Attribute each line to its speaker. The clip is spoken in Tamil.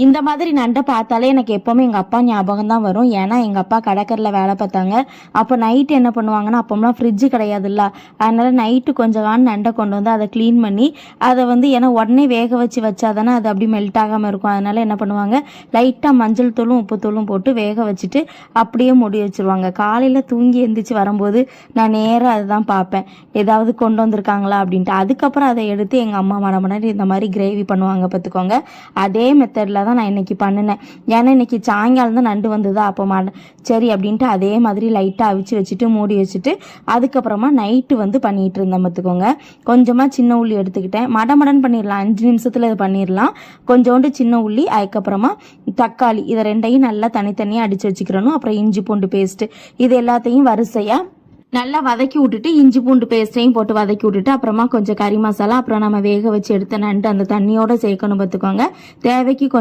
Speaker 1: இந்த மாதிரி நண்டை பார்த்தாலே எனக்கு எப்போவுமே எங்கள் அப்பா ஞாபகம் தான் வரும். ஏன்னா எங்கள் அப்பா கடற்கரையில் வேலை பார்த்தாங்க. அப்போ நைட்டு என்ன பண்ணுவாங்கன்னா, அப்போம்லாம் ஃப்ரிட்ஜு கிடையாதுல்ல, அதனால் நைட்டு கொஞ்சம் நண்டை கொண்டு வந்து அதை க்ளீன் பண்ணி அதை ஏன்னா உடனே வேக வச்சா தானே அது அப்படி மெல்ட் ஆகாமல் இருக்கும். அதனால் என்ன பண்ணுவாங்க, லைட்டாக மஞ்சள் தூளும் உப்பு தூளும் போட்டு வேக வச்சுட்டு அப்படியே மூடி வச்சுருவாங்க. காலையில் தூங்கி எழுந்திரிச்சு வரும்போது நான் நேராக அதுதான் பார்ப்பேன், ஏதாவது கொண்டு வந்திருக்காங்களா அப்படின்ட்டு. அதுக்கப்புறம் அதை எடுத்து எங்கள் அம்மா மணி இந்த மாதிரி கிரேவி பண்ணுவாங்க பார்த்துக்கோங்க. அதே மெத்தடில் தான் நான் இன்னைக்கு பண்ணினேன். ஏன்னா இன்னைக்கு சாயங்காலம் தான் நண்டு வந்ததா, அப்போ சரி அப்படின்ட்டு அதே மாதிரி லைட்டாக அவிச்சு வச்சுட்டு மூடி வச்சுட்டு அதுக்கப்புறமா நைட்டு பண்ணிட்டு இருந்தேன் பார்த்துக்கோங்க. கொஞ்சமாக சின்ன உள்ளி எடுத்துக்கிட்டேன். மடமடன் பண்ணிடலாம், 5 நிமிஷத்தில் இது பண்ணிடலாம். கொஞ்சோண்டு சின்ன உள்ளி, அதுக்கப்புறமா தக்காளி, இதை ரெண்டையும் நல்லா தனித்தனியாக அடித்து வச்சுக்கிறணும். அப்புறம் இஞ்சி பூண்டு பேஸ்ட்டு, இது எல்லாத்தையும் வரிசையாக நல்லா வதக்கி விட்டுட்டு இஞ்சி பூண்டு பேஸ்ட்டையும் போட்டு வதக்கி விட்டுட்டு அப்புறமா கொஞ்சம் கறி மசாலா, அப்புறம் நம்ம வேக வச்சு எடுத்த நண்டு அந்த தண்ணியோட சேர்க்கணும் பார்த்துக்கோங்க. தேவைக்கு கொஞ்சம்